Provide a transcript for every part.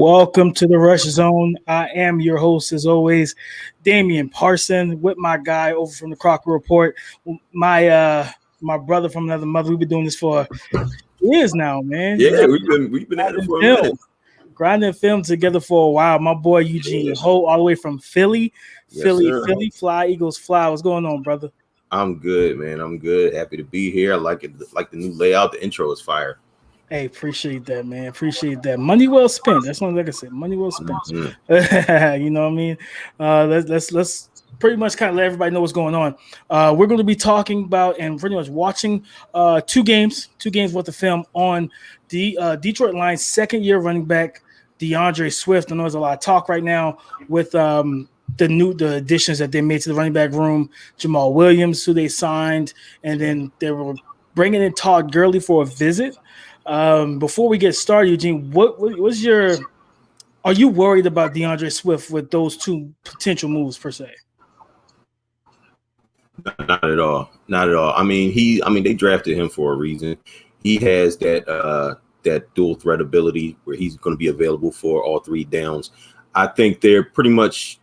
Welcome to the Rush Zone. I am your host, as always, Damian Parson, with my guy over from the Crocker Report, my brother from another mother. We've been doing this for years now, man. Yeah, we've been at it for a minute. Grinding film together for a while. My boy Eugene Holt, all the way from Philly. Yes, Philly, sir. Philly, fly, Eagles fly. What's going on, brother? I'm good, man. I'm good. Happy to be here. I like it. Like the new layout. The intro is fire. Hey, appreciate that, man. Appreciate that. Money well spent. That's what I can say. Money well spent. Mm-hmm. You know what I mean? Let's pretty much kind of let everybody know what's going on. We're going to be talking about and pretty much watching two games worth of film on the Detroit Lions' second-year running back DeAndre Swift. I know there's a lot of talk right now with the additions that they made to the running back room. Jamal Williams, who they signed, and then they were bringing in Todd Gurley for a visit. Before we get started, Eugene, are you worried about DeAndre Swift with those two potential moves per se? Not at all. Not at all. I mean, they drafted him for a reason. He has that dual threat ability where he's going to be available for all three downs. I think they're pretty much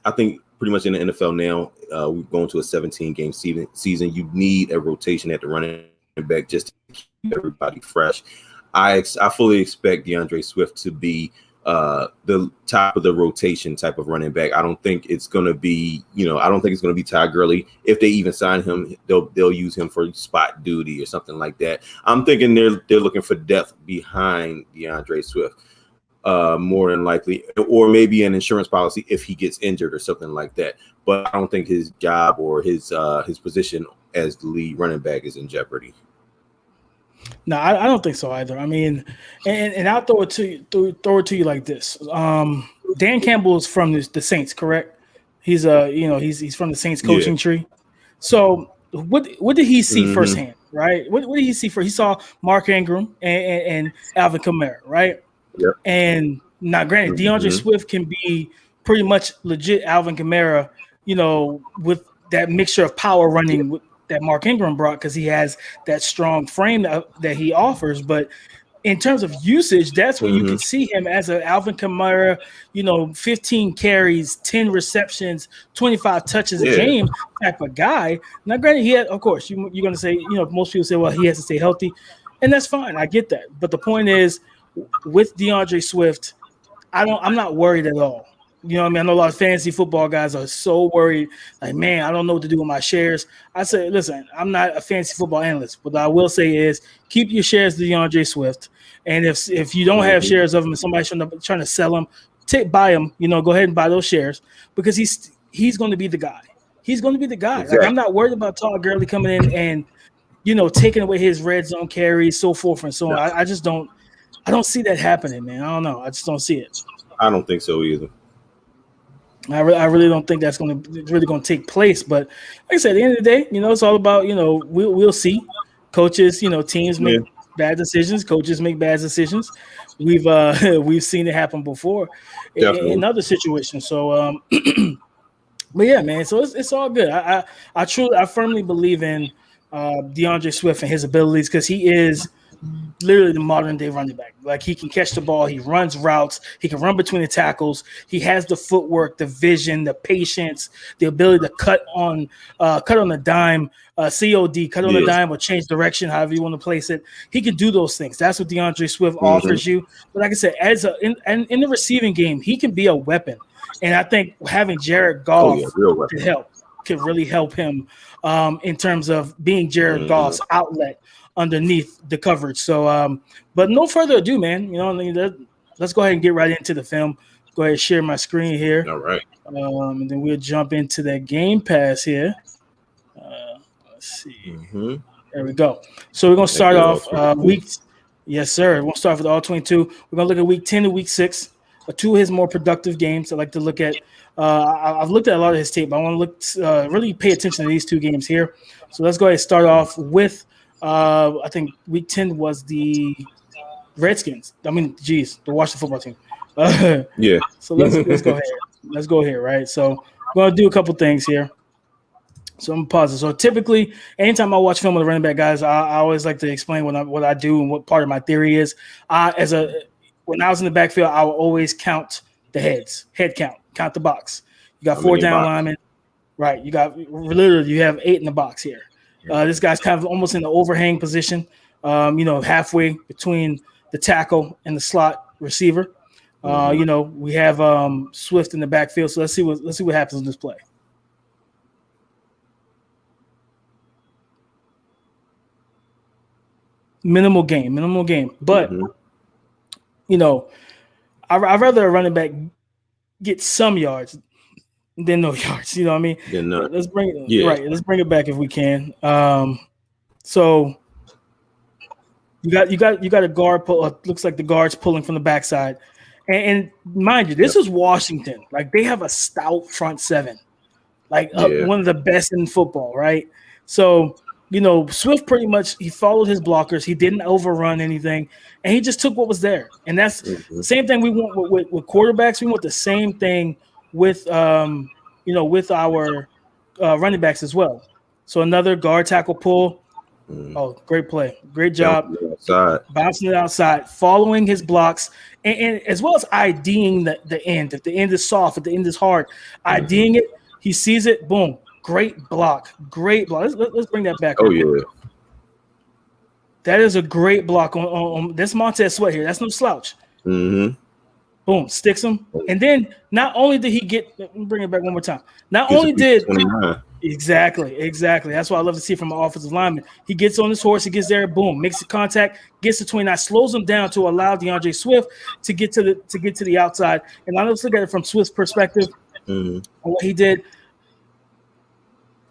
in the NFL now. We're going to a 17-game season. You need a rotation at the running back just to keep everybody fresh. I fully expect DeAndre Swift to be the top of the rotation type of running back. I don't think it's going to be, Todd Gurley. If they even sign him, they'll use him for spot duty or something like that. I'm thinking they're looking for depth behind DeAndre Swift. More than likely, or maybe an insurance policy if he gets injured or something like that. But I don't think his job or his position as the lead running back is in jeopardy. No, I don't think so either. I mean, and I'll throw it to you like this. Dan Campbell is from the Saints, correct? He's he's from the Saints coaching tree. So what did he see firsthand, right? What did he see first? He saw Mark Ingram and Alvin Kamara, right? Yep. And now, granted, DeAndre Swift can be pretty much legit Alvin Kamara, with that mixture of power running that Mark Ingram brought because he has that strong frame that he offers. But in terms of usage, that's where you can see him as an Alvin Kamara, 15 carries, 10 receptions, 25 touches a game type of guy. Now, granted, of course, you're going to say, most people say, well, he has to stay healthy. And that's fine. I get that. But the point is, with DeAndre Swift, I'm not worried at all. You know what I mean? I know a lot of fantasy football guys are so worried, like, man, I don't know what to do with my shares. I say, listen, I'm not a fantasy football analyst. What I will say is keep your shares to DeAndre Swift. And if you don't have shares of him and somebody's trying to sell them, buy them, go ahead and buy those shares because he's going to be the guy. He's going to be the guy. Exactly. Like, I'm not worried about Todd Gurley coming in and, taking away his red zone carries, so forth and so on. I just don't. I don't see that happening, man. I don't know. I just don't see it. I don't think so either. I really don't think that's really going to take place. But like I said, at the end of the day, it's all about, we'll see. Coaches, teams make bad decisions. Coaches make bad decisions. We've seen it happen before in other situations. So, but yeah, man. So it's all good. I firmly believe in DeAndre Swift and his abilities because he is literally the modern day running back. Like, he can catch the ball, he runs routes, he can run between the tackles, he has the footwork, the vision, the patience, the ability to cut on the dime, COD, cut on the dime or change direction, however you want to place it. He can do those things. That's what DeAndre Swift offers you. But like I said, in the receiving game, he can be a weapon. And I think having Jared Goff could really help him in terms of being Jared Goff's outlet underneath the coverage. So, but no further ado, man. Let's go ahead and get right into the film. Go ahead and share my screen here. All right. And then we'll jump into that Game Pass here. Let's see. There we go. So we're gonna start off weeks. Yes, sir. We'll start with all 22. We're gonna look at week 10 and week 6. Two of his more productive games. I like to look at. I've looked at a lot of his tape, but I want to really pay attention to these two games here. So let's go ahead and start off with. I think week 10 was the Redskins. I mean, the Washington football team. So let's go ahead. Let's go here, right? So we're going to do a couple things here. So I'm pausing. So typically, anytime I watch film with the running back guys, I always like to explain what I do and what part of my theory is. when I was in the backfield, I would always count the head count the box. You got How 4 many down boxes? linemen, right? You have 8 in the box here. This guy's kind of almost in the overhang position, halfway between the tackle and the slot receiver. We have Swift in the backfield. So let's see what happens in this play. Minimal game. But I'd rather a running back get some yards than no yards. You know what I mean? Let's bring it right. Let's bring it back if we can. So you got a guard pull. Looks like the guard's pulling from the backside, and mind you, this is Washington. Like they have a stout front seven, one of the best in football, right? So Swift pretty much he followed his blockers. He didn't overrun anything, and he just took what was there. And that's the same thing we want with quarterbacks. We want the same thing with with our running backs as well. So another guard tackle pull. Oh, great play. Great job. Bouncing it outside, following his blocks, and as well as IDing the end. If the end is soft, if the end is hard, IDing it, he sees it, boom. Great block. Let's bring that back. Oh, yeah. That is a great block on this Montez Sweat here. That's no slouch. Mm-hmm. Boom, sticks him. And then not only did he get – let me bring it back one more time. Not only did – Exactly. That's what I love to see from an offensive lineman. He gets on his horse, he gets there, boom, makes the contact, gets to 29, slows him down to allow DeAndre Swift to get to the outside. And let's look at it from Swift's perspective. What he did,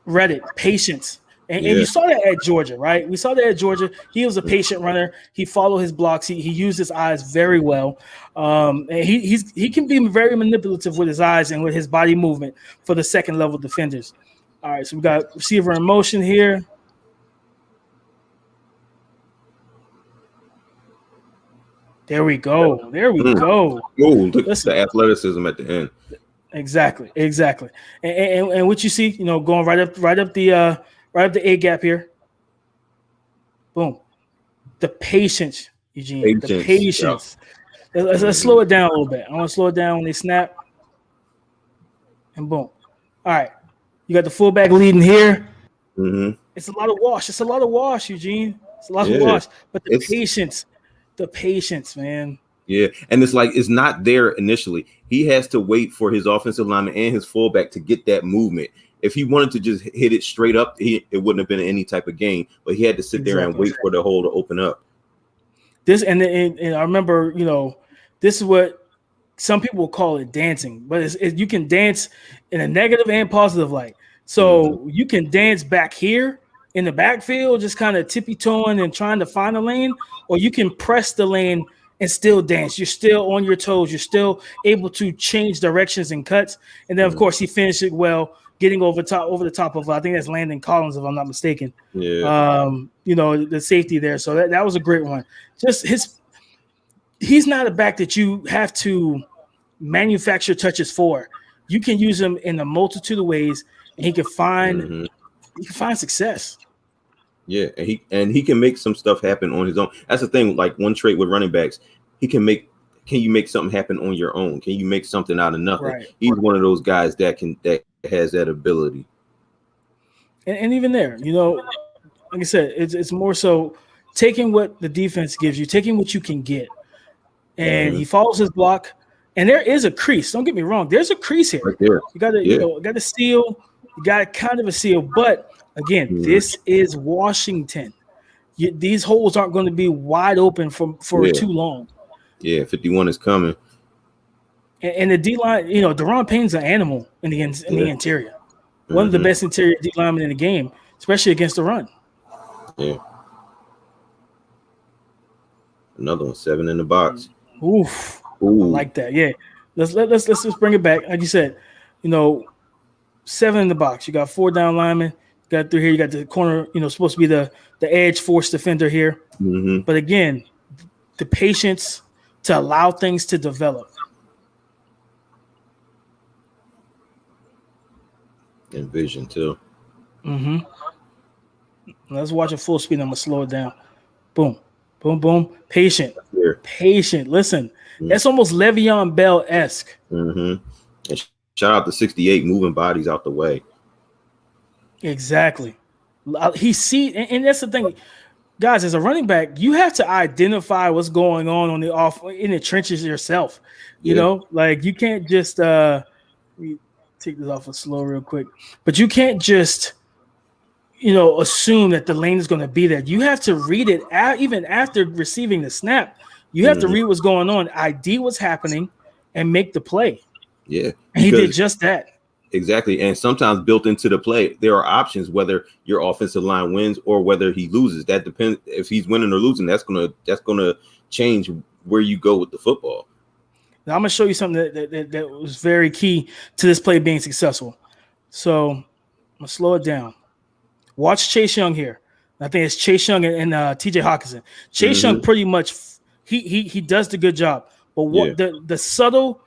read it, patience. And you saw that at Georgia, right? We saw that at Georgia. He was a patient runner. He followed his blocks. He used his eyes very well. And he can be very manipulative with his eyes and with his body movement for the second level defenders. All right, so we got receiver in motion here. There we go. Oh, look at the athleticism at the end. Exactly. And what you see, going right up the A gap here. Boom. The patience, Eugene. The patience. Yep. Let's slow it down a little bit. I want to slow it down when they snap. And boom. All right. You got the fullback leading here. Mm-hmm. It's a lot of wash. Eugene. It's a lot of wash. But the patience, man. Yeah, and it's not there initially. He has to wait for his offensive lineman and his fullback to get that movement. If he wanted to just hit it straight up, it wouldn't have been any type of gain. But he had to sit there and wait for the hole to open up. This and I remember, this is what some people will call it dancing, but you can dance in a negative and positive light. So you can dance back here in the backfield, just kind of tippy-toeing and trying to find a lane, or you can press the lane and still dance. You're still on your toes. You're still able to change directions and cuts. And then, of course, he finished it well, getting over the top of, I think that's Landon Collins, if I'm not mistaken. Yeah. The safety there. So that was a great one. Just he's not a back that you have to manufacture touches for. You can use him in a multitude of ways, and he can find success. Yeah, and he can make some stuff happen on his own. That's the thing. Like one trait with running backs, can you make something happen on your own? Can you make something out of nothing? Right. He's one of those guys that has that ability. And even there, like I said, it's more so taking what the defense gives you, taking what you can get. And he follows his block, and there is a crease. Don't get me wrong. There's a crease here. Right there. You got to seal. You got kind of a seal. But, again, this is Washington. These holes aren't going to be wide open for too long. Yeah, 51 is coming. And the D-line, Deron Payne's an animal in the interior. One of the best interior D-linemen in the game, especially against the run. Yeah. Another one, 7 in the box. Oof. Ooh. I like that. Yeah. Let's just bring it back. Like you said, 7 in the box. You got 4 down linemen. You got 3 here. You got the corner, supposed to be the edge force defender here. Mm-hmm. But again, the patience to allow things to develop. And vision too. Mm-hmm. Let's watch it full speed. I'm gonna slow it down. Boom. Boom, boom. Patient. Listen, that's almost Le'Veon Bell-esque. And shout out to 68 moving bodies out the way. Exactly. And that's the thing. Guys, as a running back, you have to identify what's going on in the trenches yourself. You know, like you can't just let me take this off of slow real quick. But you can't just assume that the lane is going to be there. You have to read it even after receiving the snap. You have to read what's going on, ID what's happening, and make the play. Yeah. And he did just that. Exactly. And sometimes built into the play, there are options whether your offensive line wins or whether he loses. That depends. If he's winning or losing, that's gonna change where you go with the football. Now I'm gonna show you something that was very key to this play being successful. So I'm gonna slow it down. Watch Chase Young here. I think it's Chase Young and TJ Hawkinson. Chase Young pretty much he does the good job. But what the subtle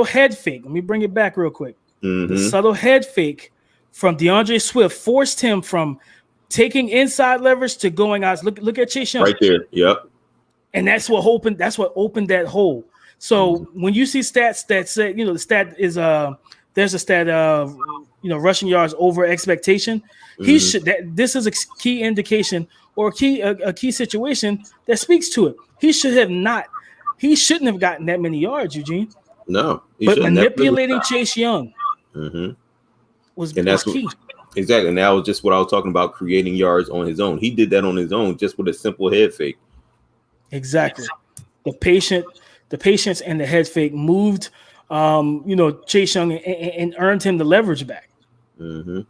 head fake, let me bring it back real quick. The subtle head fake from DeAndre Swift forced him from taking inside leverage to going out. Look at Chase Young right there. Yep. And that's what opened that hole. So when you see stats that say, the stat is there's a stat of rushing yards over expectation. This is a key indication or a key situation that speaks to it. He shouldn't have gotten that many yards, Eugene. No, but manipulating Chase Young was key. Exactly. And that was just what I was talking about, creating yards on his own. He did that on his own just with a simple head fake. Exactly. The patience and the head fake moved Chase Young and earned him the leverage back. And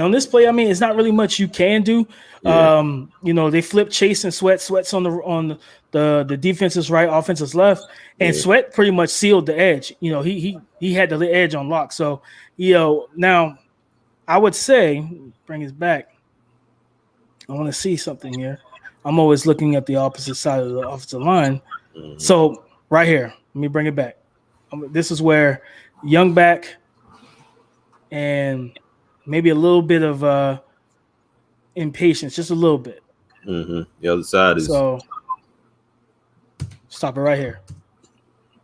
on this play, I mean, it's not really much you can do. They flip Chase and Sweat. Sweat's on the defense's right, offense's left, and Sweat pretty much sealed the edge. He had the edge on lock. So, now I would say, bring us back. I want to see something here. I'm always looking at the opposite side of the offensive line. So right here, let me bring it back. This is where Young back and maybe a little bit of impatience, just a little bit. The other side is so. Stop it right here.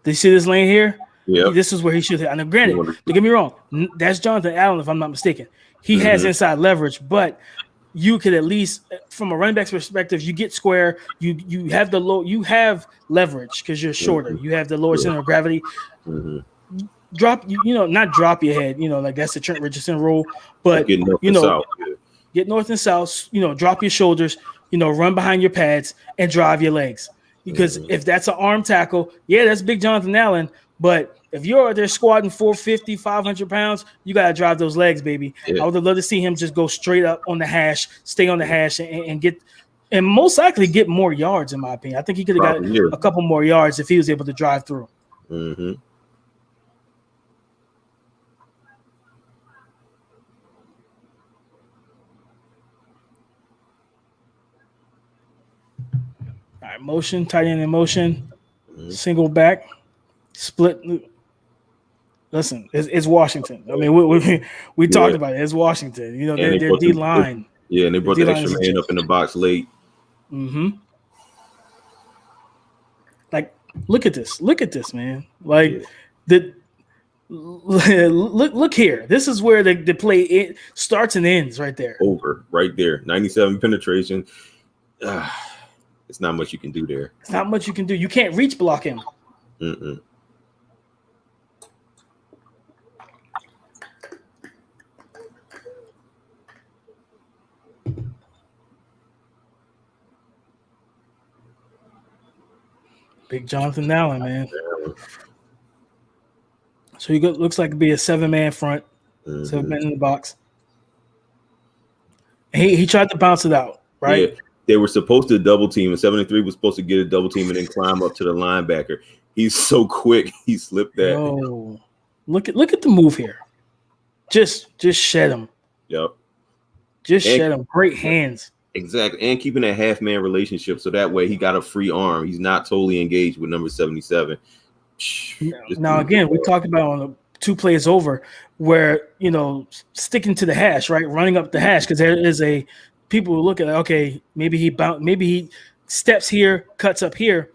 Do you see this lane here? Yeah. This is where he should hit. Now, granted, don't get me wrong. That's Jonathan Allen, if I'm not mistaken. He has inside leverage, but you could at least, from a running back's perspective, you get square. You have have leverage because you're shorter. You have the lower center of gravity. Drop not drop your head. Like that's the Trent Richardson rule. But get north and south. Drop your shoulders. Run behind your pads and drive your legs. Because if that's an arm tackle, that's big Jonathan Allen. But if you're there squatting 450, 500 pounds, you got to drive those legs, baby. I would love to see him just go straight up on the hash, stay on the hash, and get – and most likely get more yards, in my opinion. I think he could have got a couple more yards if he was able to drive through. All right, motion, tight end in motion, single back, split. Listen, it's Washington. I mean, we talked about it. It's Washington. Their D line. Yeah, and they brought the extra man up in the box late. Like, look at this. Look at this, man. Like, look here. This is where the play starts and ends right there. Over, right there. 97 penetration. It's not much you can do there. It's not much you can do. You can't reach block him. Big Jonathan Allen, man. So looks like it'd be a 7-man front, 7-man in the box. And he tried to bounce it out, right? Yeah. They were supposed to double team, and 73 was supposed to get a double team and then climb up to the linebacker. He's so quick, he slipped that. Oh, look at the move here. Just shed him. Yep. Shed him. Great hands. Exactly, and keeping that half-man relationship so that way he got a free arm. He's not totally engaged with number 77. Now again, we talked about on the 2 plays over where sticking to the hash, right, running up the hash because there is a people will look at okay, maybe he steps here, cuts up here,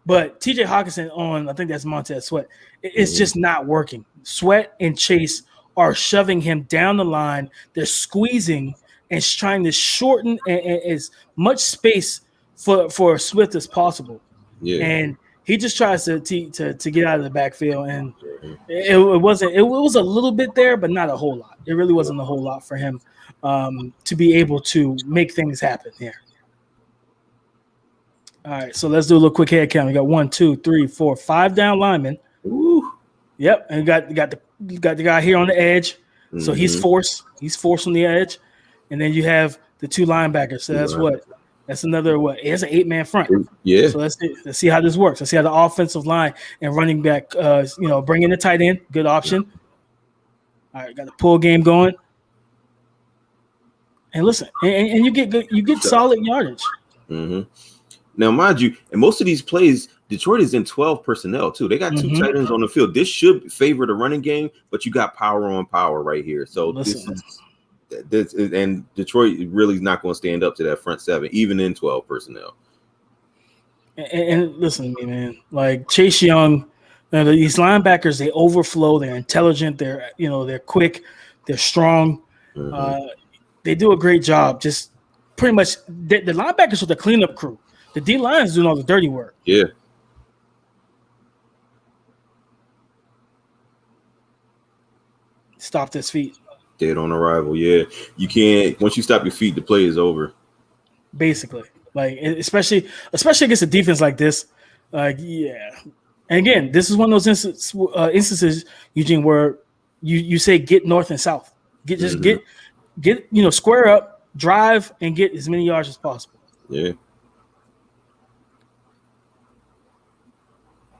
but TJ Hawkinson on I think that's Montez Sweat. It's just not working. Sweat and Chase are shoving him down the line. They're squeezing and trying to shorten as much space for Swift as possible. Yeah. And he just tries to get out of the backfield, and it was a little bit there, but not a whole lot. It really wasn't a whole lot for him to be able to make things happen here. All right, so let's do a little quick head count. We got 1, 2, 3, 4, 5 down linemen. Ooh. Yep, and got the guy here on the edge. So he's forced on the edge, and then you have the 2 linebackers. So that's what. That's another what? It's an 8-man front. Yeah. So let's see how this works. Let's see how the offensive line and running back, bring in the tight end. Good option. All right, got the pull game going. And listen, and you get solid yardage. Mm-hmm. Now, mind you, in most of these plays, Detroit is in 12 personnel too. They got 2 tight ends on the field. This should favor the running game, but you got power on power right here. So this is and Detroit really is not going to stand up to that front 7, even in 12 personnel. And listen to me, man. Like Chase Young, these linebackers, they overflow. They're intelligent. They're quick. They're strong. They do a great job. Just pretty much the linebackers are the cleanup crew. The D line is doing all the dirty work. Yeah. Stopped his feet. Dead on arrival. Yeah. You can't. Once you stop your feet, the play is over. Basically, like especially against a defense like this. Yeah. And again, this is one of those instances, Eugene, where you say get north and south. Get square up, drive, and get as many yards as possible. Yeah.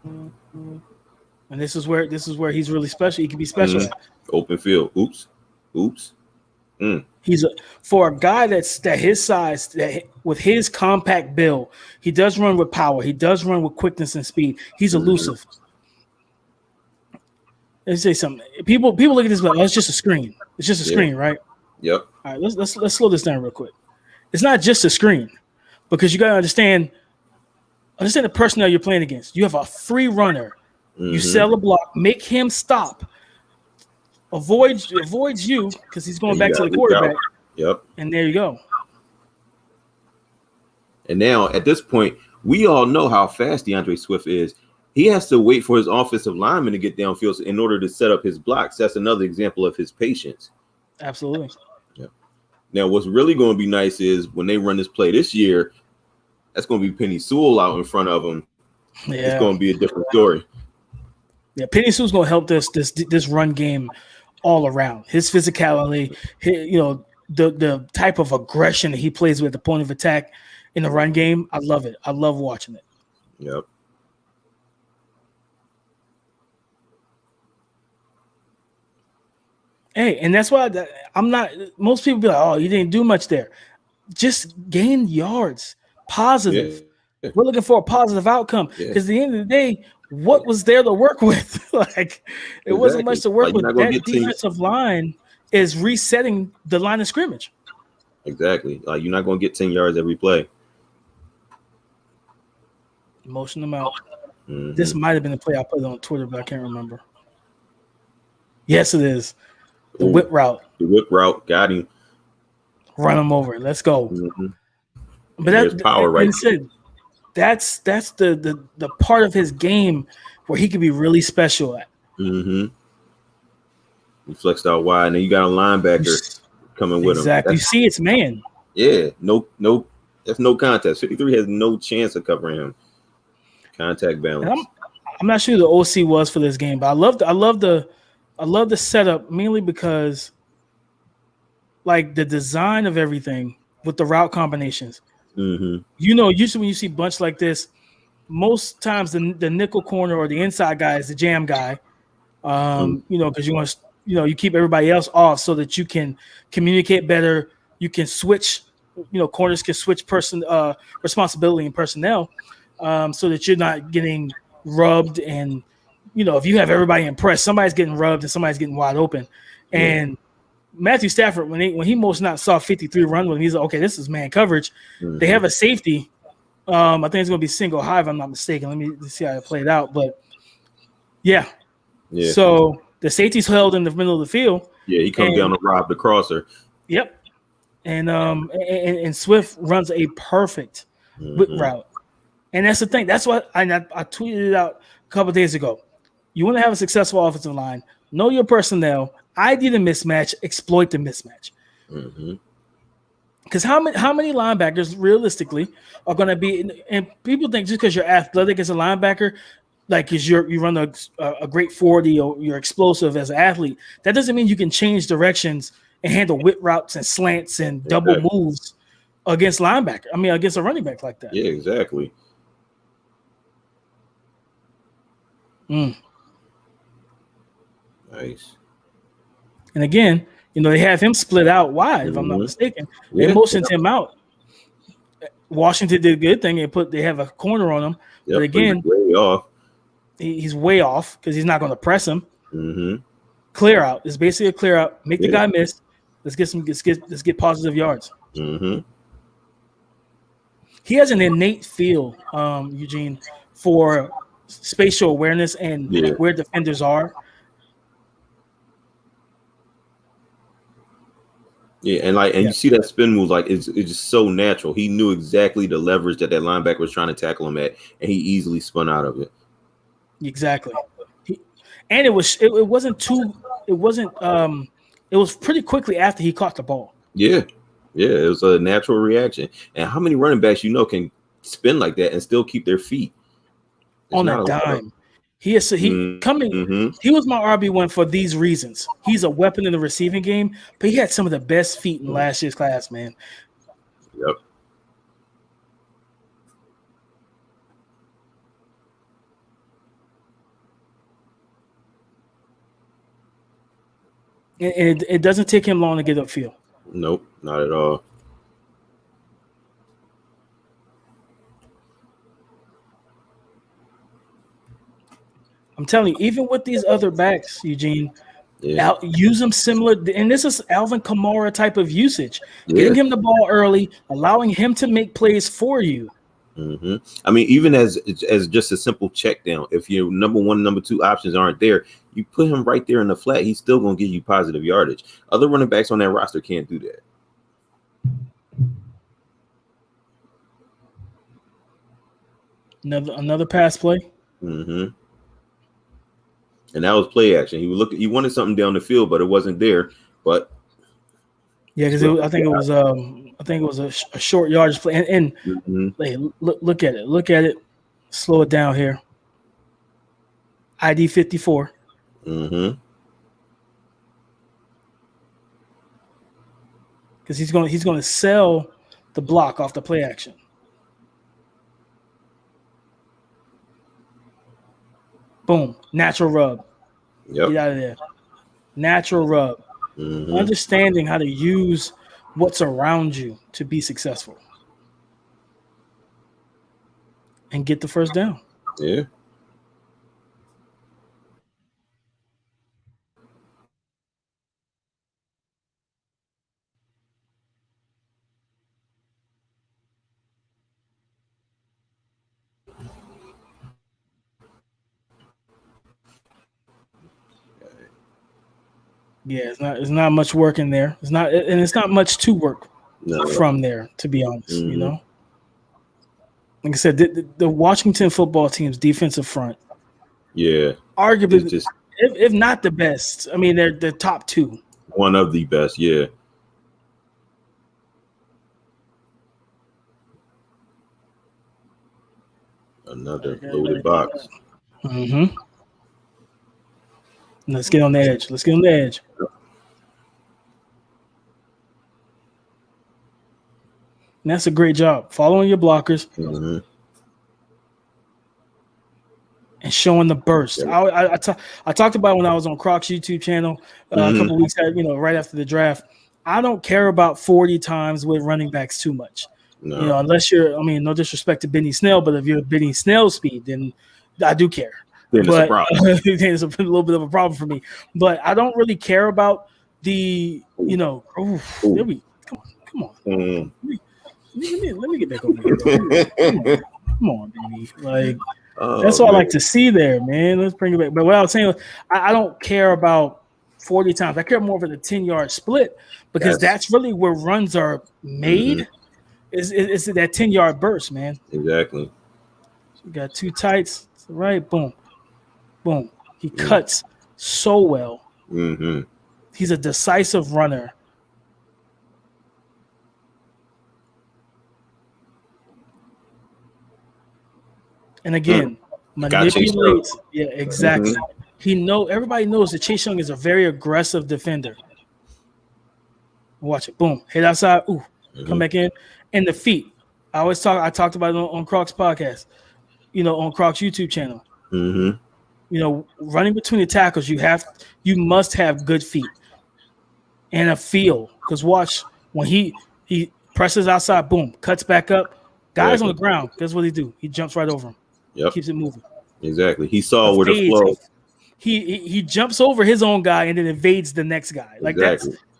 And this is where he's really special. He can be special. Open field. Oops. He's for a guy that his size, that with his compact build, he does run with power. He does run with quickness and speed. He's elusive. Let's say something. People look at this like, oh, it's just a screen. It's just a screen, right? Yep. All right, let's slow this down real quick. It's not just a screen, because you gotta understand the personnel you're playing against. You have a free runner. You sell a block, make him stop. Avoids you because he's going back to the quarterback. Yep. And there you go. And now at this point, we all know how fast DeAndre Swift is. He has to wait for his offensive lineman to get downfield in order to set up his blocks. That's another example of his patience. Absolutely. Yep. Now, what's really going to be nice is when they run this play this year, that's going to be Penny Sewell out in front of him. Yeah. It's going to be a different story. Yeah, Penny Sewell's going to help this run game all around. His physicality, the type of aggression that he plays with at the point of attack in the run game. I love it. I love watching it. Yep. Hey, and that's why I'm not. Most people be like, "Oh, you didn't do much there." Just gain yards, positive. Yeah. We're looking for a positive outcome because at the end of the day, what was there to work with? It wasn't much to work with. That defensive line is resetting the line of scrimmage. Exactly. You're not going to get 10 yards every play. Motion them out. This might have been the play I put on Twitter, but I can't remember. Yes, it is. The whip route. The whip route. Got him. Run him over. Let's go. But there's power right there. That's the part of his game where he could be really special at. He flexed out wide, and then you got a linebacker coming with him. Exactly. You see, it's man. Yeah. No. That's no contest. 53 has no chance of covering him. Contact balance. I'm not sure who the OC was for this game, but I love the setup mainly because, like, the design of everything with the route combinations. Usually when you see bunch like this, most times the nickel corner or the inside guy is the jam guy. Because you want to, you keep everybody else off so that you can communicate better. You can switch, corners can switch responsibility and personnel, so that you're not getting rubbed. And if you have everybody in press, somebody's getting rubbed and somebody's getting wide open. And Matthew Stafford, when he most not saw 53 run with him, he's like, okay, this is man coverage. Mm-hmm. They have a safety. I think it's going to be single high if I'm not mistaken. Let me see how it played out. But yeah. So the safety's held in the middle of the field. Yeah, he comes down to rob the crosser. Yep. And Swift runs a perfect route. And that's the thing. That's what I tweeted it out a couple of days ago. You want to have a successful offensive line, know your personnel, ID the mismatch, exploit the mismatch. Because how many linebackers realistically are going to be? And people think just because you're athletic as a linebacker, like because you run a great 40 or you're explosive as an athlete, that doesn't mean you can change directions and handle whip routes and slants and double moves against linebacker. I mean, against a running back like that. Yeah, exactly. Nice. And again, they have him split out wide, if I'm not mistaken. They motioned him out. Washington did a good thing. They have a corner on him. But again, he's way off because he's not going to press him. Clear out. It's basically a clear out. Make the guy miss. Let's get positive yards. He has an innate feel, Eugene, for spatial awareness and where defenders are. Yeah, and you see that spin move, like it's just so natural. He knew exactly the leverage that linebacker was trying to tackle him at, and he easily spun out of it. Exactly. And it was pretty quickly after he caught the ball. Yeah, it was a natural reaction. And how many running backs can spin like that and still keep their feet on that dime? He was my RB1 for these reasons. He's a weapon in the receiving game, but he had some of the best feet in last year's class, man. Yep. And it doesn't take him long to get upfield. Nope, not at all. I'm telling you, even with these other backs, Eugene, use them similar. And this is Alvin Kamara type of usage. Getting him the ball early, allowing him to make plays for you. I mean, even as just a simple check down, if your number one, number two options aren't there, you put him right there in the flat. He's still going to give you positive yardage. Other running backs on that roster can't do that. Another pass play. And that was play action. He wanted something down the field, but it wasn't there. But yeah, because I think it was a short yardage play. And look at it. Slow it down here. ID 54. Because he's going to sell the block off the play action. Boom. Natural rub. Yep. Get out of there. Natural rub. Understanding how to use what's around you to be successful. And get the first down. Yeah. Yeah, it's not much work in there. It's not much to work from there, to be honest. Like I said, the Washington football team's defensive front, arguably, if not the best. I mean, they're the top two. One of the best, yeah. Another loaded box. Let's get on the edge. And that's a great job. Following your blockers and showing the burst. I talked about when I was on Croc's YouTube channel a couple of weeks ago, right after the draft. I don't care about 40 times with running backs too much. No. Unless no disrespect to Benny Snell, but if you're Benny Snell speed, then I do care. Then it's a problem. It's a little bit of a problem for me. But I don't really care about there we come on. Let me get back over here. Come on, baby. Like that's what I like to see there, man. Let's bring it back. But what I was saying was, I don't care about 40 times. I care more for the 10-yard split because that's really where runs are made. Is that 10-yard burst, man? Exactly. So you got two tights, right? Boom, boom. He cuts so well. Mm-hmm. He's a decisive runner. And again, manipulates. Yeah, exactly. Everybody knows that Chase Young is a very aggressive defender. Watch it. Boom. Hit outside. Ooh. Come back in. And the feet. I talked about it on Croc's podcast, on Croc's YouTube channel. Running between the tackles, you must have good feet and a feel. Because watch, when he presses outside, boom, cuts back up. Guys on the ground, guess what he do? He jumps right over him. Yep. Keeps it moving. Exactly. He saw where the flow. He jumps over his own guy and then evades the next guy. Like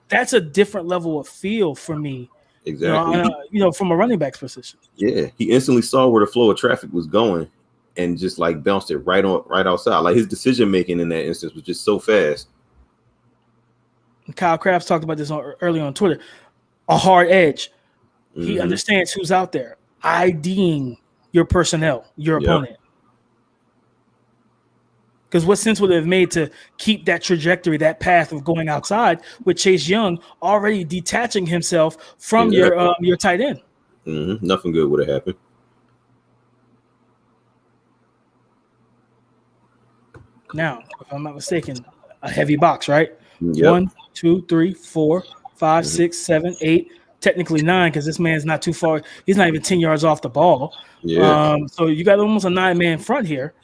that's a different level of feel for me. Exactly. From a running back's position. Yeah, he instantly saw where the flow of traffic was going, and just like bounced it right outside. Like his decision making in that instance was just so fast. And Kyle Krabs talked about this earlier on Twitter. A hard edge. He understands who's out there, IDing your personnel, your opponent. Because what sense would it have made to keep that trajectory, that path of going outside with Chase Young already detaching himself from your tight end? Nothing good would have happened. Now, if I'm not mistaken, a heavy box, right? Yep. 1, 2, 3, 4, 5, 6, 7, 8. Technically 9 because this man's not too far. He's not even 10 yards off the ball. Yeah. So you got almost a 9-man front here.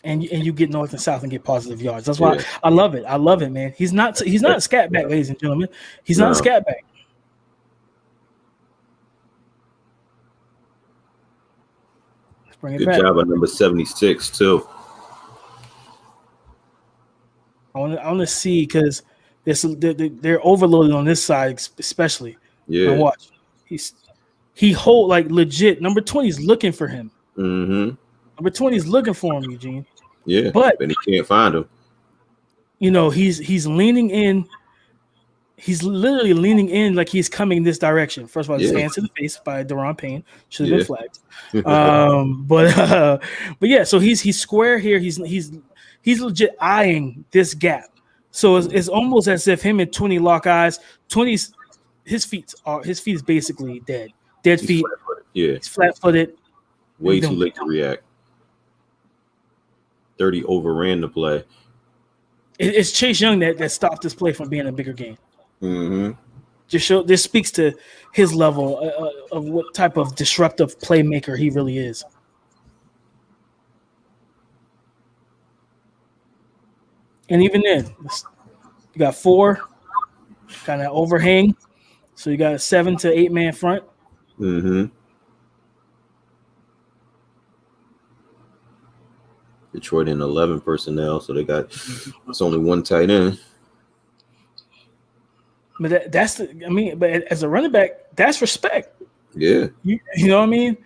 And you get north and south and get positive yards. That's why I love it. I love it, man. He's not a scat back, ladies and gentlemen. He's not a scat back. Let's bring it Good back. job on number 76 too. I want to see because they're overloaded on this side, especially. Yeah. And watch, he hold like legit. Number 20 is looking for him. Number 20 is looking for him, Eugene. Yeah, but he can't find him. He's leaning in. He's literally leaning in like he's coming this direction. First of all, his hands to the face by Daron Payne should have been flagged. But yeah, so he's square here. He's legit eyeing this gap. So it's almost as if him and 20 lock eyes. 20's his feet is basically dead. Dead feet. He's flat-footed. Way too late to react. 30 overran the play. It's Chase Young that stopped this play from being a bigger game. This speaks to his level of what type of disruptive playmaker he really is. And even then, you got 4 kind of overhang, so you got a 7 to 8 man front. Detroit in 11 personnel, so it's only one tight end. But but as a running back, that's respect. Yeah. You know what I mean?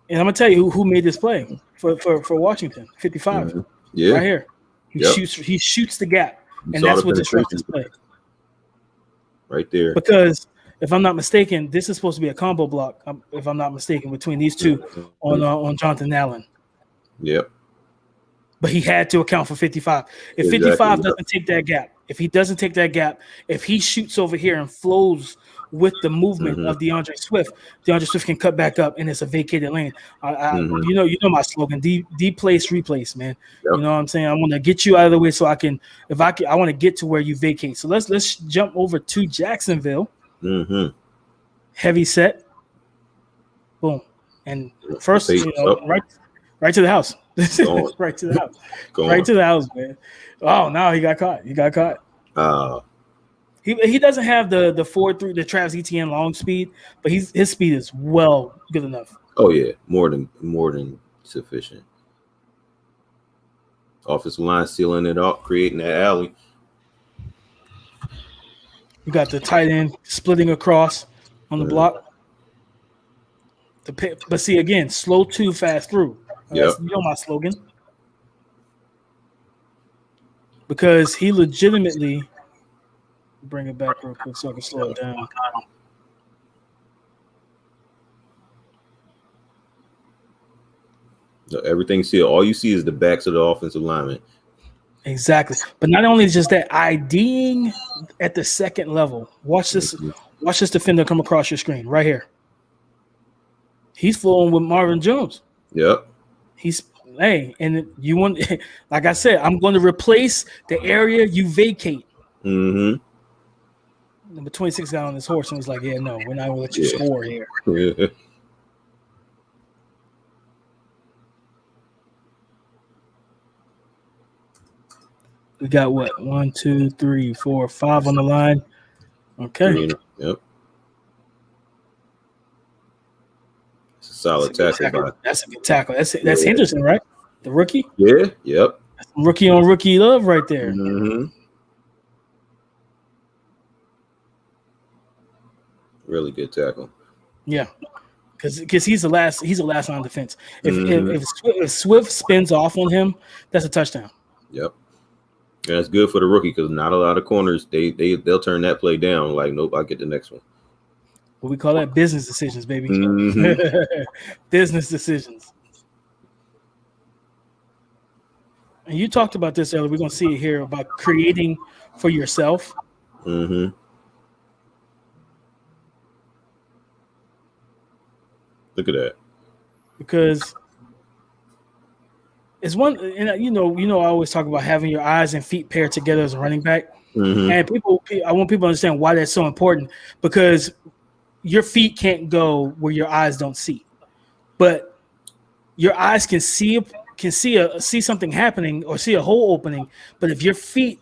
And I'm gonna tell you who made this play for Washington, 55. Yeah. Right here. He shoots the gap, and that's what disrupts this play. Right there. Because if I'm not mistaken, this is supposed to be a combo block, if I'm not mistaken, between these two on Jonathan Allen. Yep. But he had to account for 55. If 55 doesn't take that gap, if he shoots over here and flows with the movement of DeAndre Swift can cut back up and it's a vacated lane. You know my slogan, de-place, replace, man. Yep. You know what I'm saying? I want to get you out of the way so I want to get to where you vacate. So let's jump over to Jacksonville. Heavy set. Boom. And first, right to the house. Right to the house. Right to the house, man. Oh, no, he got caught. He doesn't have the 4.3, the Travis Etienne long speed, but his speed is well good enough. Oh yeah, more than sufficient. Offensive line sealing it up, creating that alley. You got the tight end splitting across on the block. But see, again, slow to, fast through. That's my slogan. Because he legitimately bring it back real quick so I can slow it down. Everything sealed. All you see is the backs of the offensive linemen. Exactly. But not only just that, IDing at the second level. Watch this. Watch this defender come across your screen right here. He's flowing with Marvin Jones. Yep. And you want, like I said, I'm going to replace the area you vacate. Mm-hmm. Number 26 got on his horse and was like, yeah, no, we're not going to let you score here. Yeah. We got what? 1, 2, 3, 4, 5 on the line. Okay. Yep. It's a solid tackle. That's a good tackle. That's Henderson, right? The rookie? Yeah. Yep. That's rookie on rookie love right there. Mm-hmm. Really good tackle. Yeah. Because he's the last line defense. If Swift spins off on him, that's a touchdown. Yep. And that's good for the rookie because not a lot of corners they'll turn that play down. Like, nope, I'll get the next one. What we call that business decisions, baby. Mm-hmm. Business decisions. And you talked about this earlier. We're gonna see it here about creating for yourself. Mm-hmm. Look at that. Because it's one, and I always talk about having your eyes and feet paired together as a running back. Mm-hmm. And I want people to understand why that's so important, because your feet can't go where your eyes don't see, but your eyes can see something happening or see a hole opening. But if your feet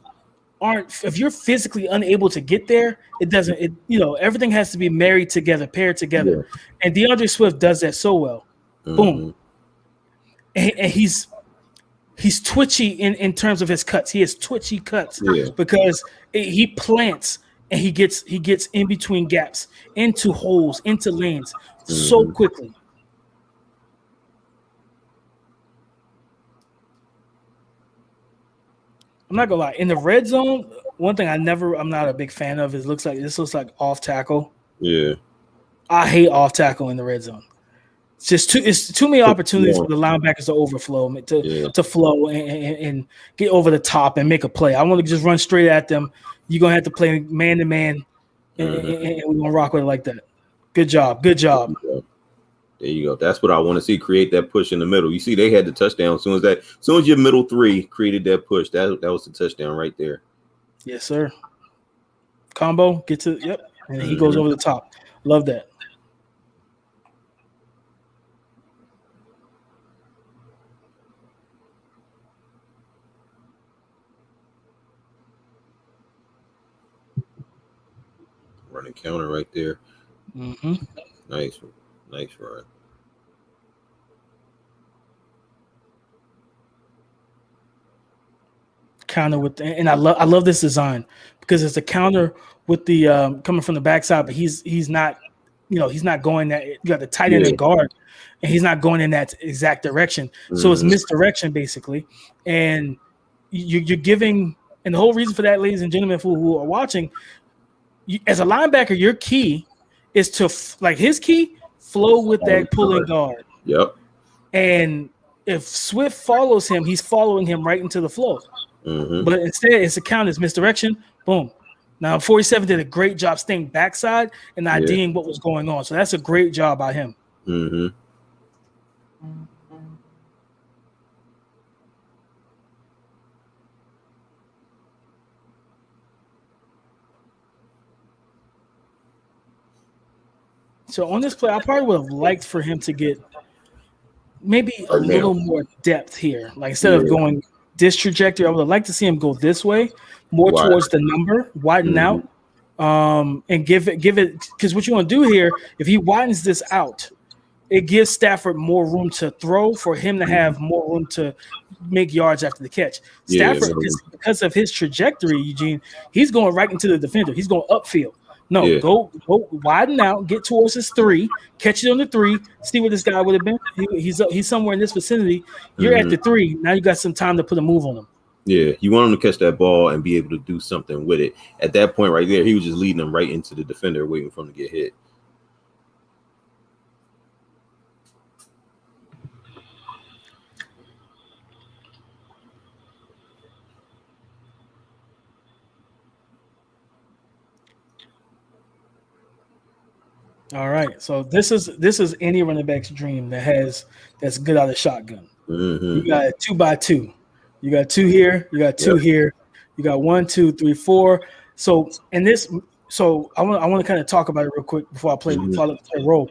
if you're physically unable to get there, everything has to be married together, paired together. Yeah. And DeAndre Swift does that so well. Mm-hmm. Boom. And he's twitchy in terms of his cuts. He has twitchy cuts because he plants and he gets in between gaps, into holes, into lanes so quickly. I'm not gonna lie. In the red zone, one thing I'm not a big fan of is this looks like off tackle. Yeah. I hate off tackle in the red zone. It's too many opportunities for the linebackers to overflow, to flow and get over the top and make a play. I want to just run straight at them. You're gonna have to play man to man, and we're gonna rock with it like that. Good job. There you go. That's what I want to see. Create that push in the middle. You see, they had the touchdown as soon as your middle three created that push. That was the touchdown right there. Yes, sir. Combo, and he goes over the top. Love that. Running counter right there. Mm-hmm. Nice run. Counter with and I love this design because it's a counter with the coming from the backside, but he's not going that. You got the tight end and guard, and he's not going in that exact direction. So it's misdirection basically, and you're giving. And the whole reason for that, ladies and gentlemen, who are watching, as a linebacker, your key is to his key flow with that pulling guard. Yep. And if Swift follows him, he's following him right into the flow. Mm-hmm. But instead, it's a count as misdirection. Boom. Now, 47 did a great job staying backside and IDing what was going on. So that's a great job by him. Mm-hmm. So on this play, I probably would have liked for him to get maybe a little more depth here. Like instead of going this trajectory, I would have liked to see him go this way, more towards the number, widen out, and give it because what you want to do here, if he widens this out, it gives Stafford more room to throw for him to have more room to make yards after the catch. Stafford, because of his trajectory, Eugene, he's going right into the defender. He's going upfield. No, go widen out, get towards his 3, catch it on the 3, see what this guy would have been. He's somewhere in this vicinity. You're at the 3. Now you got some time to put a move on him. Yeah, you want him to catch that ball and be able to do something with it. At that point right there, he was just leading him right into the defender, waiting for him to get hit. All right, so this is any running back's dream that's good out of shotgun. You got a 2x2. You got 2 here. You got 2 here. You got 1, 2, 3, 4. So I want to kind of talk about it real quick before I play role.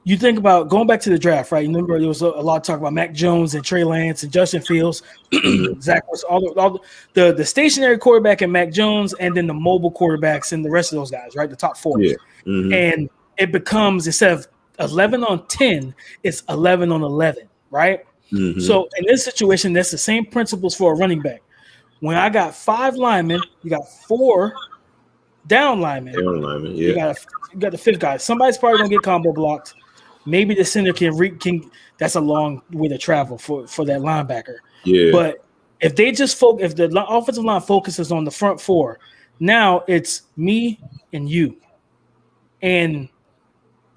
You think about going back to the draft, right? You remember there was a lot of talk about Mac Jones and Trey Lance and Justin Fields, Zach was all the stationary quarterback and Mac Jones, and then the mobile quarterbacks and the rest of those guys, right? The top 4. Yeah. And it becomes, instead of 11 on 10, it's 11 on 11, right? So in this situation, that's the same principles for a running back. When I got 5 linemen, you got 4 down linemen. You got the 5th guy. Somebody's probably gonna get combo blocked. Maybe the center can. That's a long way to travel for that linebacker. Yeah. But if they just if the offensive line focuses on the front 4, now it's me and you, and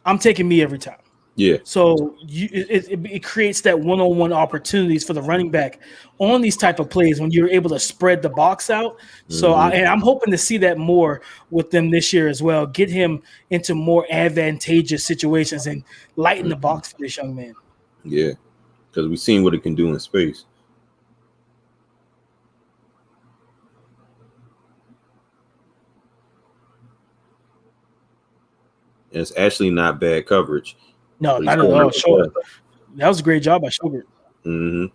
I'm taking me every time. Yeah. So it creates that one-on-one opportunities for the running back on these type of plays when you're able to spread the box out. So I'm hoping to see that more with them this year as well. Get him into more advantageous situations and lighten the box for this young man. Yeah, because we've seen what it can do in space. And it's actually not bad coverage. No, not at all. Sure. That was a great job by Schubert. Now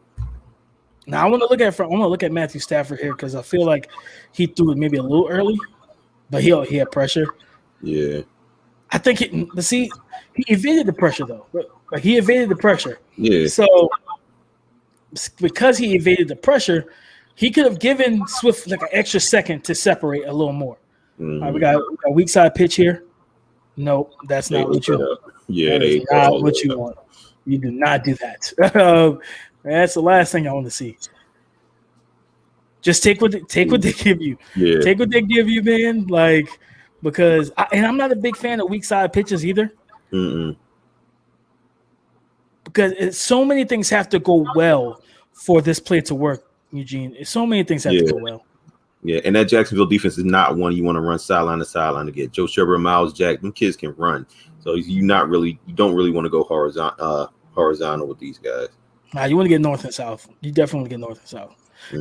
I want to look at Matthew Stafford here because I feel like he threw it maybe a little early, but he had pressure. Yeah. I think he evaded the pressure though. But he evaded the pressure. Yeah. So because he evaded the pressure, he could have given Swift like an extra second to separate a little more. All right, we got a weak side pitch here. Nope, that's not what you want. Yeah, that's not what you want. You do not do that. That's the last thing I want to see. Just take what they give you. Yeah. Take what they give you, man. Like, because I'm not a big fan of weak side pitches either. Because so many things have to go well for this play to work, Eugene. So many things have to go well. Yeah, and that Jacksonville defense is not one you want to run sideline to sideline to get. Joe Schubert and Miles Jack, them kids can run. So you don't really want to go horizontal with these guys. Nah, you want to get north and south. You definitely want to get north and south.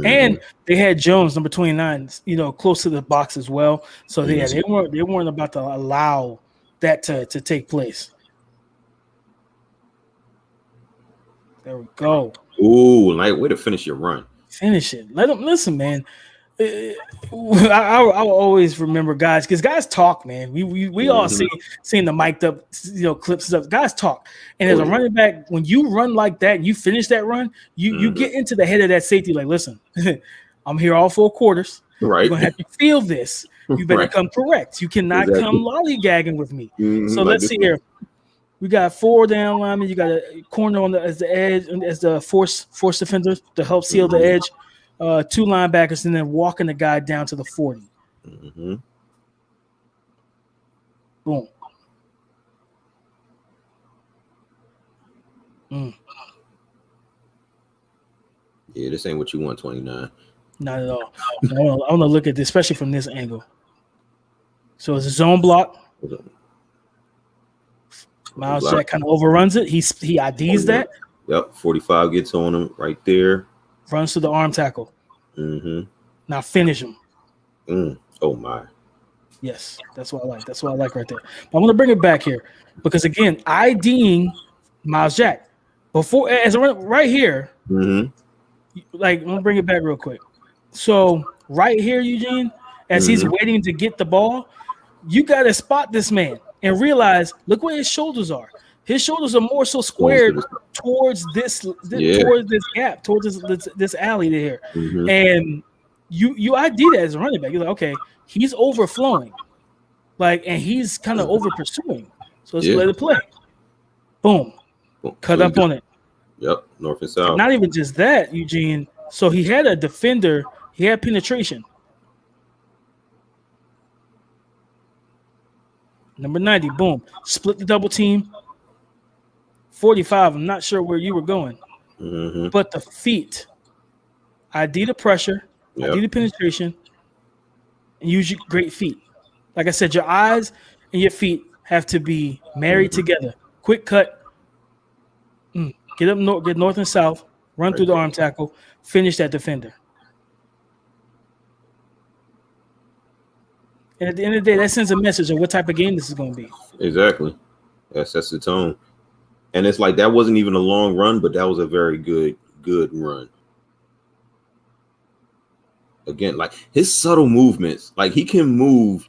And they had Jones, number 29, close to the box as well. So they weren't about to allow that to take place. There we go. Ooh, like way to finish your run. Finish it. Let them listen, man. I will always remember guys because guys talk, man. We all seen the mic'd up clips and stuff. Guys talk, and as a running back, when you run like that and you finish that run, you get into the head of that safety. Like, listen, I'm here all 4 quarters. Right, you're gonna have to feel this. You better come correct. You cannot come lollygagging with me. So let's see here. We got 4 down linemen. You got a corner as the edge, as the force defender to help seal the edge. 2 linebackers, and then walking the guy down to the 40. Boom. Yeah, this ain't what you want, 29. Not at all. I want to look at this, especially from this angle. So it's a zone block. Miles Jack kind of overruns it. He IDs that. Yep, 45 gets on him right there. Runs to the arm tackle. Now finish him. Oh my. Yes, that's what I like. That's what I like right there. But I'm going to bring it back here because again, IDing Miles Jack before as a right here. Like, I'm going to bring it back real quick. So right here, Eugene, as he's waiting to get the ball, you got to spot this man and realize, look where his shoulders are. His shoulders are more so squared towards this gap, towards this alley there. Mm-hmm. And you ID that as a running back. You're like, okay, he's overflowing, and he's kind of over pursuing. So let's let it play. Boom. Cut up on it. Yep, north and south. Not even just that, Eugene. So he had a defender. He had penetration. Number 90, boom. Split the double team. 45, I'm not sure where you were going. Mm-hmm. But the feet, ID the pressure, ID the penetration, and use your great feet. Like I said, your eyes and your feet have to be married together. Quick cut. Get up north, get north and south, run through the arm tackle, finish that defender. And at the end of the day, that sends a message of what type of game this is going to be. Exactly. That sets the tone. And it's like that wasn't even a long run, but that was a very good run. Again, like his subtle movements, like he can move,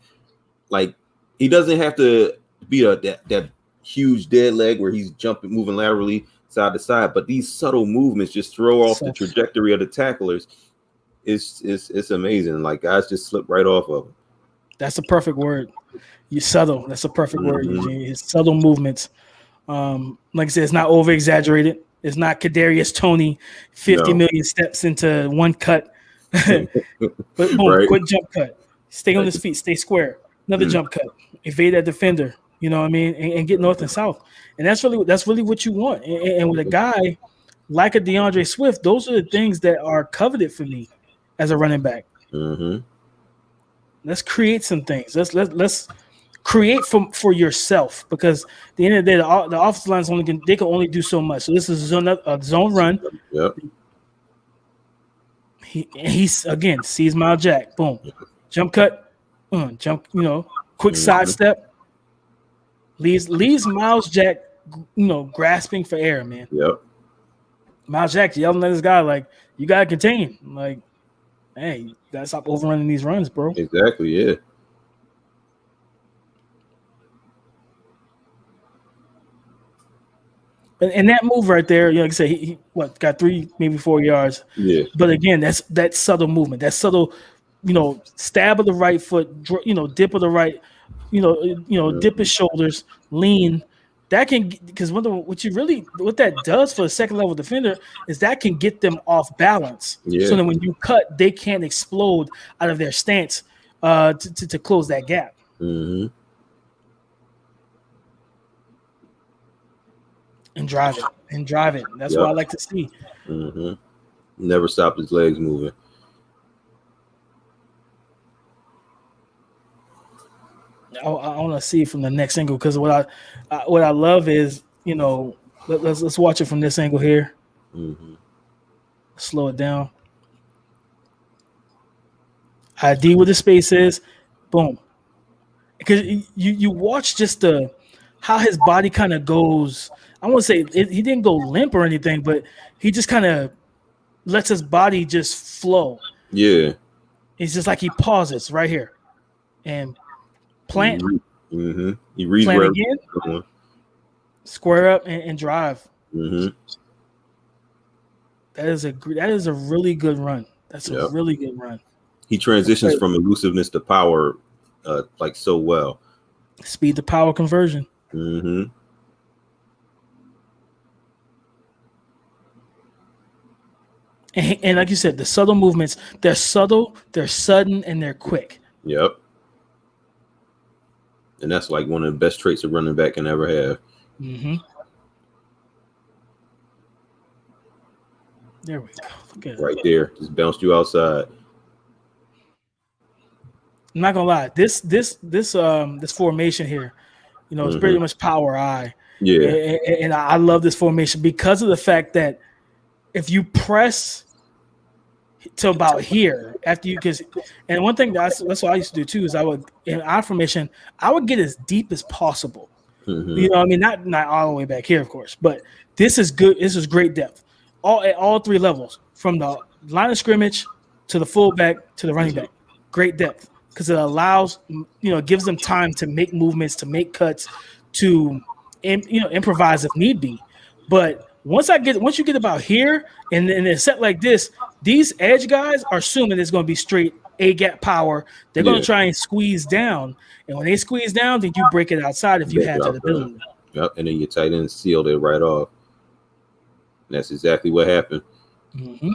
like he doesn't have to be that huge dead leg where he's jumping, moving laterally side to side, but these subtle movements just throw off the trajectory of the tacklers. It's amazing. Like guys just slip right off of him. That's a perfect word. You subtle. That's a perfect word, Eugene. His subtle movements. Like I said, it's not over exaggerated. It's not Kadarius Toney, 50 million steps into one cut. But boom, quick jump cut. Stay on his feet. Stay square. Another jump cut. Evade that defender. You know what I mean? And get north and south. And that's really what you want. And with a guy like a DeAndre Swift, those are the things that are coveted for me as a running back. Mm-hmm. Let's create some things. Let's create for yourself, because at the end of the day, the offensive lines can only do so much. So this is a zone run. Yep. He's again sees Miles Jack. Boom, jump cut, jump. Quick sidestep. Leaves Miles Jack, grasping for air, man. Yep. Miles Jack yelling at this guy like, "You gotta contain." Like, hey, you gotta stop overrunning these runs, bro. Exactly. Yeah. And that move right there, like I said, he got 3, maybe 4 yards. Yeah. But again, that's that subtle movement, that subtle, stab of the right foot, dip of the right, dip his shoulders, lean. That can, because what that does for a second level defender is that can get them off balance. Yeah. So that when you cut, they can't explode out of their stance to close that gap. Mm-hmm. And drive it. That's what I like to see. Mm-hmm. Never stop his legs moving. I want to see it from the next angle, because what I love is, let's watch it from this angle here. Mm-hmm. Slow it down. ID where the space is. Boom. Because you watch just how his body kind of goes. I won't say he didn't go limp or anything, but he just kind of lets his body just flow. Yeah. It's just like he pauses right here and plant. Mm-hmm. He reads plant again. Square up and drive. Mm-hmm. That is a really good run. That's a really good run. He transitions from elusiveness to power, so well. Speed to power conversion. Mm-hmm. And like you said, the subtle movements, they're subtle, they're sudden, and they're quick. Yep. And that's like one of the best traits a running back can ever have. Mm-hmm. There we go. Look at right there. Just bounced you outside. I'm not gonna lie. This formation here, it's pretty much power I. Yeah. And I love this formation because of the fact that if you press to about here after you, and one thing that's what I used to do too is in our formation I would get as deep as possible. Mm-hmm. Not all the way back here, of course, but this is good. This is great depth, at all 3 levels, from the line of scrimmage to the fullback to the running back. Great depth, because it allows, gives them time to make movements, to make cuts, to improvise if need be. But once you get about here and a set like this, these edge guys are assuming it's going to be straight A gap power. They're going to try and squeeze down, and when they squeeze down, then you break it outside if you have that ability. Yep, and then your tight end sealed it right off. And that's exactly what happened. Mm-hmm.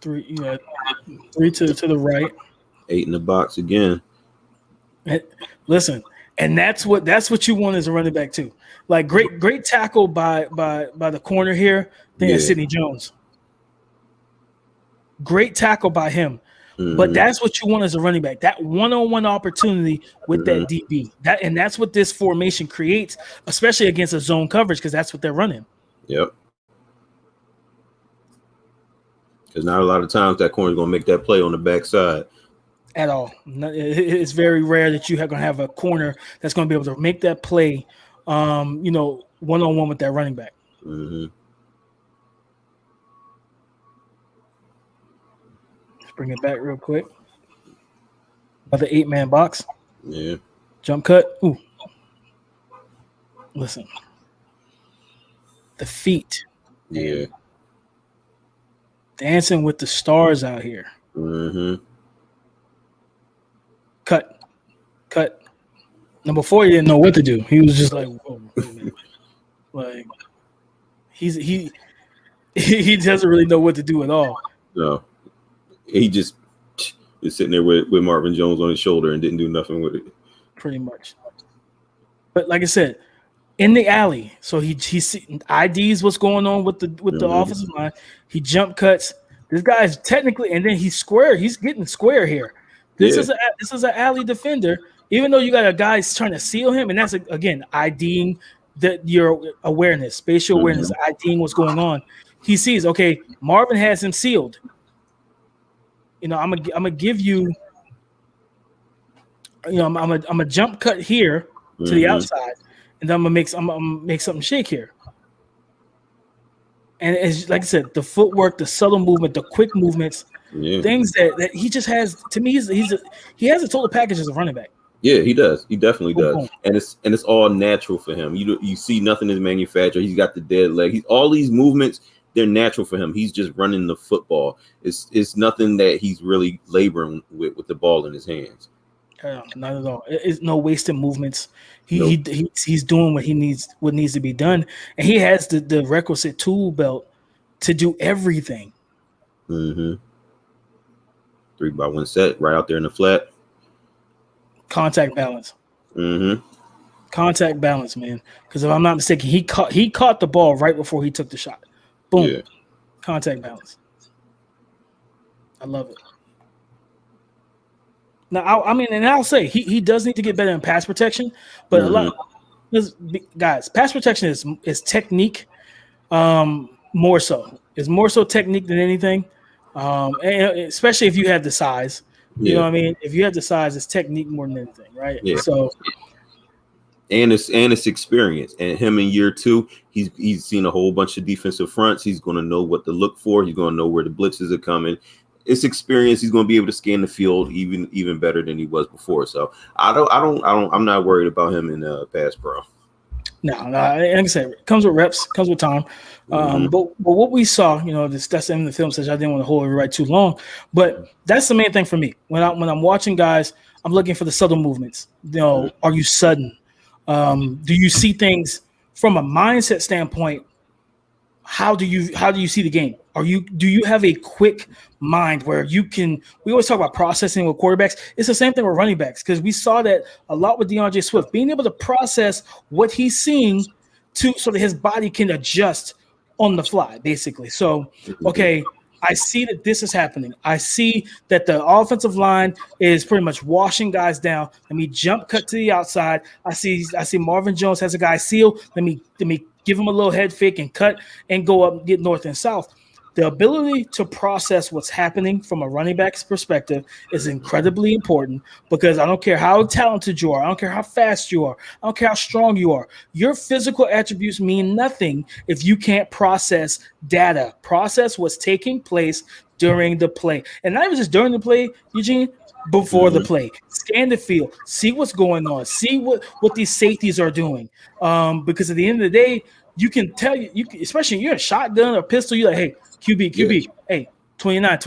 Three to the right. 8 in the box again. And listen, and that's what you want as a running back too. Like great tackle by the corner here. I think that's Sidney Jones. Great tackle by him. Mm-hmm. But that's what you want as a running back. That one-on-one opportunity with that DB. That's what this formation creates, especially against a zone coverage, because that's what they're running. Yep. Because not a lot of times that corner is going to make that play on the backside. At all. It's very rare that you are going to have a corner that's going to be able to make that play, one-on-one with that running back. Mm-hmm. Let's bring it back real quick. Another 8-man box. Yeah. Jump cut. Ooh. Listen. The feet. Yeah. Dancing with the stars out here. Mm-hmm. Cut. Number 4, he didn't know what to do. He was just like, whoa, wait a minute. Like he doesn't really know what to do at all. No. He just is sitting there with Marvin Jones on his shoulder and didn't do nothing with it. Pretty much. But like I said, in the alley, so he IDs what's going on with the offensive line. He jump cuts. This guy's technically, and then he's square. He's getting square here. This is an alley defender. Even though you got a guy trying to seal him, and that's again IDing your awareness, spatial awareness, IDing what's going on. He sees, okay, Marvin has him sealed. I'm gonna give you. I'm a jump cut here to the outside. And then I'm gonna make something shake here. And it's like I said, the footwork, the subtle movement, the quick movements, things that he just has. To me, he has a total package as a running back. Yeah, he does. He definitely does. And it's all natural for him. You see nothing is manufactured. He's got the dead leg. All these movements, they're natural for him. He's just running the football. It's nothing that he's really laboring with the ball in his hands. Not at all. It's no wasted movements. He's doing what needs to be done, and he has the requisite tool belt to do everything. 3-by-1 set right out there in the flat. Contact balance. Contact balance, man. Because if I'm not mistaken, he caught the ball right before he took the shot. Boom. Yeah. Contact balance. I love it. Now, I'll say he does need to get better in pass protection, but a lot, guys, pass protection is technique, more so. It's more so technique than anything, and especially if you have the size. You know what I mean? If you have the size, it's technique more than anything, right? Yeah. So, and it's experience. And him in year 2, he's seen a whole bunch of defensive fronts. He's going to know what to look for. He's going to know where the blitzes are coming. It's experience. He's going to be able to scan the field even better than he was before. So I'm not worried about him in pass pro. No, like I said, it comes with reps, comes with time. But what we saw, that's in the film session. I didn't want to hold it right too long, but that's the main thing for me. When I'm watching guys, I'm looking for the subtle movements. Are you sudden? Do you see things from a mindset standpoint? How do you see the game? Do you have a quick mind where you can? We always talk about processing with quarterbacks. It's the same thing with running backs, because we saw that a lot with DeAndre Swift, being able to process what he's seeing so that his body can adjust on the fly, basically. So, okay, I see that this is happening. I see that the offensive line is pretty much washing guys down. Let me jump cut to the outside. I see Marvin Jones has a guy sealed. Let me give him a little head fake and cut and go up and get north and south. The ability to process what's happening from a running back's perspective is incredibly important, because I don't care how talented you are, I don't care how fast you are, I don't care how strong you are. Your physical attributes mean nothing if you can't process data, process what's taking place during the play. And not even just during the play, Eugene, before the play. Scan the field, see what's going on, see what these safeties are doing. Because at the end of the day, you can tell especially you're a shotgun or pistol, you're like, hey, QB, hey, 29,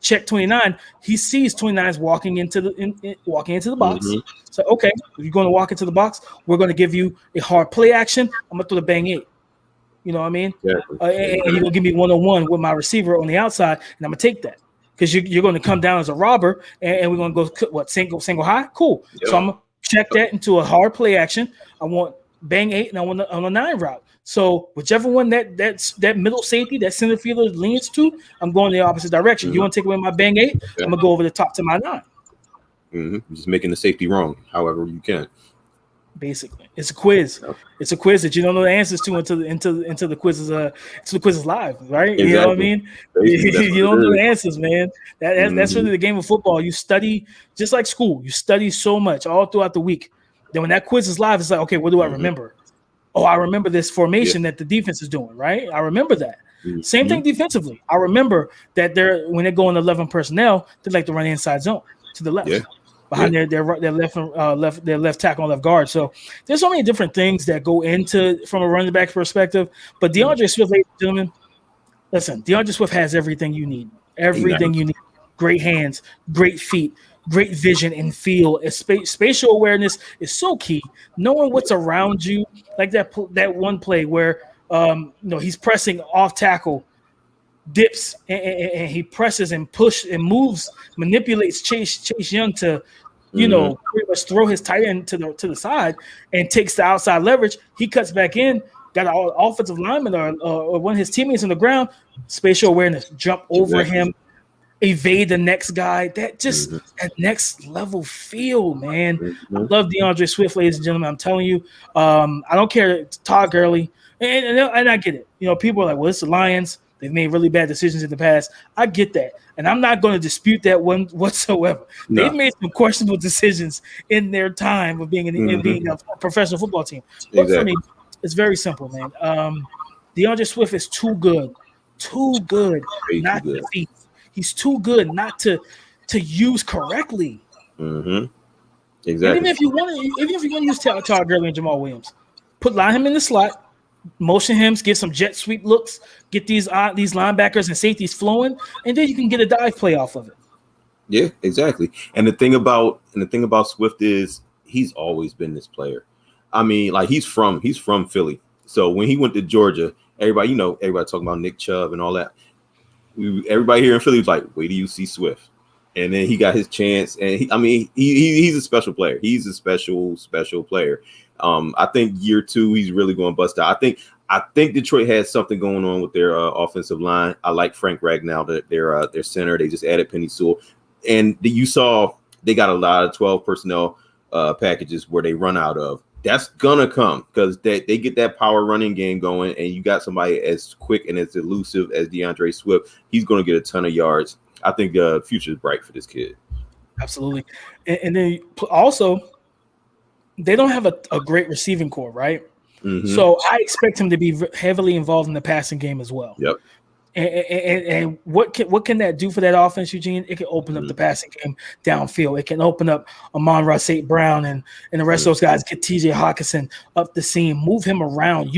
check 29. He sees 29's walking into the box. So, okay, if you're going to walk into the box, we're going to give you a hard play action. I'm going to throw the bang 8. You know what I mean? And you're going to give me 1-on-1 with my receiver on the outside, and I'm going to take that. Because you're going to come down as a robber, and we're going to go, single high? Cool. So I'm going to check that into a hard play action. I want bang 8, and I want on a 9 route. So whichever one that middle safety, that center fielder leans to, I'm going the opposite direction. You want to take away my bang 8? I'm going to go over the top to my 9. Just making the safety wrong, however you can. Basically, it's a quiz. It's a quiz that you don't know the answers to until the quiz is live, right? Exactly. You know what I mean? You don't know the answers, man. That's really the game of football. You study just like school. You study so much all throughout the week. Then when that quiz is live, it's like, okay, what do I remember? Oh, I remember this formation that the defense is doing, right? I remember that. Same thing defensively. I remember that when they go in 11 personnel, they like to run inside zone to the left. Behind their left tackle and left guard. So there's so many different things that go into from a running back perspective. But DeAndre Swift, ladies and gentlemen, listen, DeAndre Swift has everything you need. Everything you need. Great hands, great feet, great vision and feel. Spatial awareness is so key. Knowing what's around you, like that one play where he's pressing off tackle, dips and he presses and push and moves, manipulates Chase Young to, pretty much throw his tight end to the side and takes the outside leverage. He cuts back in, got an offensive lineman or one of his teammates on the ground. Spatial awareness, jump over him, evade the next guy. That just that next level feel, man. I love DeAndre Swift, ladies and gentlemen. I'm telling you, I don't care. Todd Gurley, and I get it. People are like, well, it's the Lions. They've made really bad decisions in the past. I get that. And I'm not going to dispute that one whatsoever. No. They've made some questionable decisions in their time of being a professional football team. But for me, it's very simple, man. DeAndre Swift is too good not to defeat. He's too good not to use correctly. Exactly. And even if you want to use Todd Gurley and Jamal Williams, line him in the slot, motion him, give some jet sweep looks, get these linebackers and safeties flowing, and then you can get a dive play off of it. Yeah, exactly. And the thing about Swift is he's always been this player. I mean, like he's from Philly. So when he went to Georgia, everybody talking about Nick Chubb and all that. Everybody here in Philly was like, wait till you see Swift. And then he got his chance, and he's a special player. He's a special player. I think year 2 he's really going to bust out. I think Detroit has something going on with their offensive line. I like Frank Ragnow, their center. They just added Penny Sewell, and you saw they got a lot of 12 personnel packages where they run out of. That's gonna come because they get that power running game going, and you got somebody as quick and as elusive as DeAndre Swift. He's gonna get a ton of yards. I think the future is bright for this kid. Absolutely, and then also they don't have a great receiving core, right? So I expect him to be heavily involved in the passing game as well. Yep. And what can that do for that offense, Eugene? It can open up the passing game downfield. It can open up Amon-Ra St. Brown and the rest of those guys. Get T.J. Hawkinson up the seam, move him around.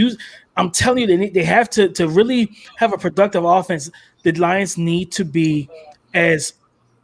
I'm telling you, they have to really have a productive offense. The Lions need to be as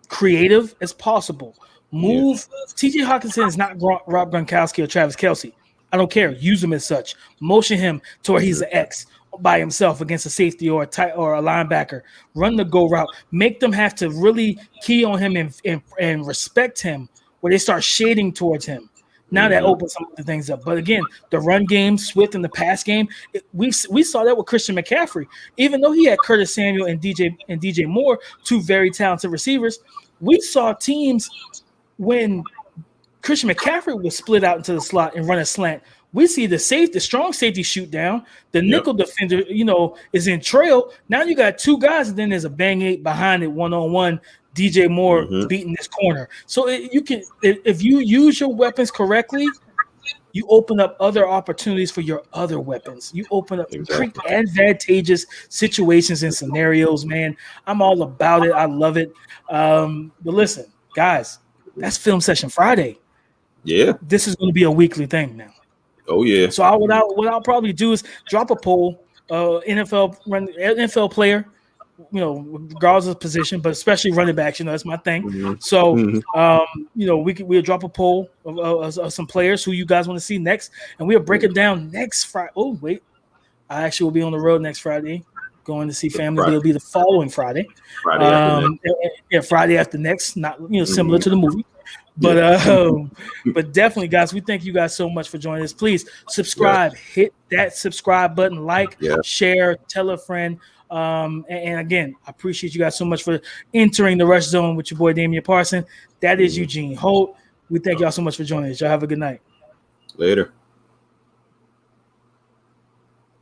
creative as possible. Move T.J. Hawkinson is not Rob Gronkowski or Travis Kelce. I don't care. Use him as such. Motion him to where he's an X by himself against a safety or a linebacker. Run the go route. Make them have to really key on him and respect him where they start shading towards him. Now that opens some of the things up. But again, the run game, Swift in the pass game, we saw that with Christian McCaffrey. Even though he had Curtis Samuel and DJ Moore, two very talented receivers, we saw teams when Christian McCaffrey was split out into the slot and run a slant, We see the strong safety shoot down. The nickel defender, is in trail. Now you got two guys, and then there's a bang eight behind it, 1-on-1. DJ Moore beating this corner. So you can, if you use your weapons correctly, you open up other opportunities for your other weapons. You open up advantageous situations and scenarios, man. I'm all about it. I love it. But listen, guys, that's Film Session Friday. Yeah. This is going to be a weekly thing now. Oh, yeah. So what I'll probably do is drop a poll, NFL player, regardless of position, but especially running backs, that's my thing. So, we'll drop a poll of some players who you guys want to see next, and we'll break it down next Friday. Oh, wait, I actually will be on the road next Friday, going to see family. It'll be the following Friday. Friday after next, not similar to the movie. But definitely, guys, we thank you guys so much for joining us. Please subscribe, hit that subscribe button, share, tell a friend. And again, I appreciate you guys so much for entering the Rush Zone with your boy Damian Parson. That is Eugene Holt. We thank y'all so much for joining us. Y'all have a good night. Later.